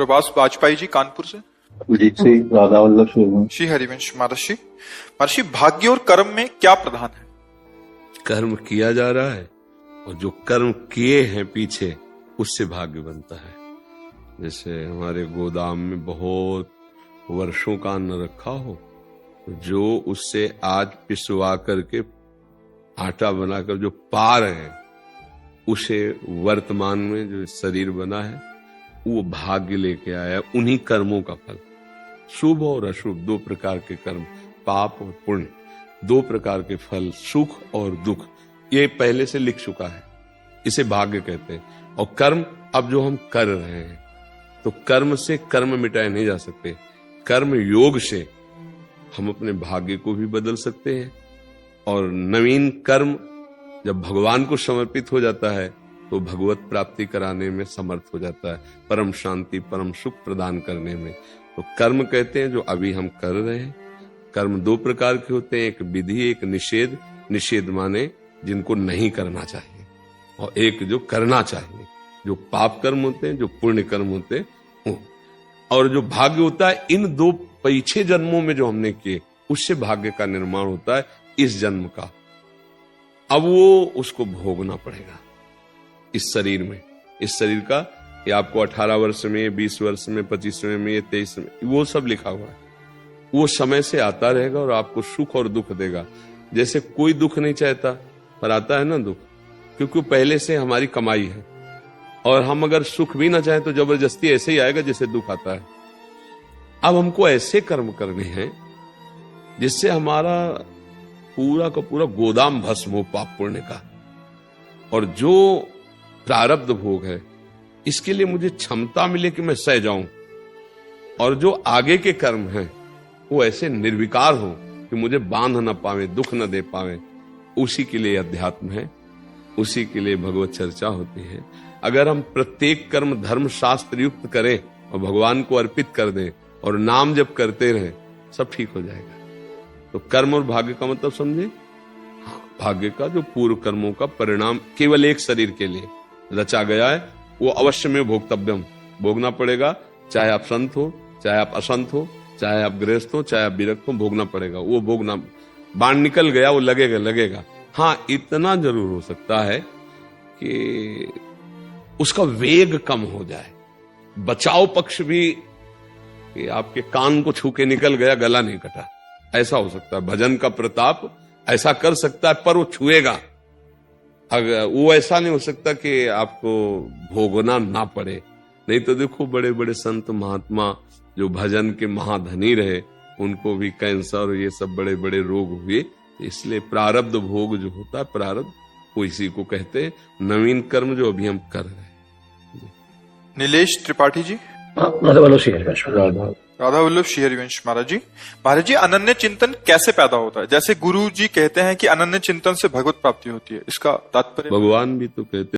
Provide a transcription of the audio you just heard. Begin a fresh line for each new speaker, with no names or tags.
प्रभास वाजपेयी जी कानपुर से।
श्री राधा वल्लभ
श्री हरिवंश महर्षि। महर्षि, भाग्य और कर्म में क्या प्रधान है?
कर्म किया जा रहा है और जो कर्म किए हैं पीछे उससे भाग्य बनता है। जैसे हमारे गोदाम में बहुत वर्षों का अन्न रखा हो, जो उससे आज पिसवा करके आटा बनाकर जो पा रहे हैं, उसे वर्तमान में जो शरीर बना है वो भाग्य लेके आया। उन्हीं कर्मों का फल, शुभ और अशुभ दो प्रकार के कर्म, पाप और पुण्य, दो प्रकार के फल, सुख और दुख, ये पहले से लिख चुका है, इसे भाग्य कहते हैं। और कर्म अब जो हम कर रहे हैं, तो कर्म से कर्म मिटाए नहीं जा सकते। कर्म योग से हम अपने भाग्य को भी बदल सकते हैं। और नवीन कर्म जब भगवान को समर्पित हो जाता है तो भगवत प्राप्ति कराने में समर्थ हो जाता है, परम शांति परम सुख प्रदान करने में। तो कर्म कहते हैं जो अभी हम कर रहे हैं। कर्म दो प्रकार के होते हैं, एक विधि, एक निषेध। निषेध माने जिनको नहीं करना चाहिए, और एक जो करना चाहिए, जो पाप कर्म होते हैं, जो पुण्य कर्म होते हैं। और जो भाग्य होता है, इन दो पीछे जन्मों में जो हमने किए उससे भाग्य का निर्माण होता है इस जन्म का। अब वो उसको भोगना पड़ेगा इस शरीर में। इस शरीर का ये आपको 18 वर्ष में, 20 वर्ष में, 25 में, 23 में, वो सब लिखा हुआ है। वो समय से आता रहेगा और आपको सुख और दुख देगा। जैसे कोई दुख नहीं चाहता, पर आता है ना दुख, क्योंकि पहले से हमारी कमाई है। और हम अगर सुख भी ना चाहे तो जबरदस्ती ऐसे ही आएगा जैसे दुख आता है। अब हमको ऐसे कर्म करने हैं जिससे हमारा पूरा का पूरा गोदाम भस्म हो पाप पुण्य का। और जो प्रारब्ध भोग है, इसके लिए मुझे क्षमता मिले कि मैं सह जाऊं। और जो आगे के कर्म हैं वो ऐसे निर्विकार हो कि मुझे बांध न पावे, दुख न दे पावे। उसी के लिए अध्यात्म है, उसी के लिए भगवत चर्चा होती है। अगर हम प्रत्येक कर्म धर्म शास्त्र युक्त करें और भगवान को अर्पित कर दें और नाम जप करते रहें, सब ठीक हो जाएगा। तो कर्म और भाग्य का मतलब समझे? भाग्य का जो पूर्व कर्मों का परिणाम केवल एक शरीर के लिए रचा गया है, वो अवश्य में भोक्तव्यम, भोगना पड़ेगा। चाहे आप संत हो, चाहे आप असंत हो, चाहे आप गृहस्थ हो, चाहे आप विरक्त हो, भोगना पड़ेगा। वो भोगना, बाण निकल गया, वो लगेगा। हाँ, इतना जरूर हो सकता है कि उसका वेग कम हो जाए। बचाव पक्ष भी कि आपके कान को छू के निकल गया, गला नहीं कटा, ऐसा हो सकता है। भजन का प्रताप ऐसा कर सकता है, पर वो छुएगा। अगर वो ऐसा नहीं हो सकता कि आपको भोगना ना पड़े। नहीं तो देखो बड़े बड़े संत महात्मा जो भजन के महाधनी रहे, उनको भी कैंसर ये सब बड़े बड़े रोग हुए। इसलिए प्रारब्ध भोग जो होता है, प्रारब्ध, वो इसी को कहते हैं नवीन कर्म जो अभी हम कर रहे हैं।
नीलेश त्रिपाठी जी।
राधा वल्लभ श्री हरिवंश।
राधा वल्लभ श्री हरिवंश महाराज जी। महाराज जी, अनन्य चिंतन कैसे पैदा होता है? जैसे गुरु जी कहते हैं कि अनन्य चिंतन से भगवत प्राप्ति होती है, इसका तात्पर्य?
भगवान भी तो कहते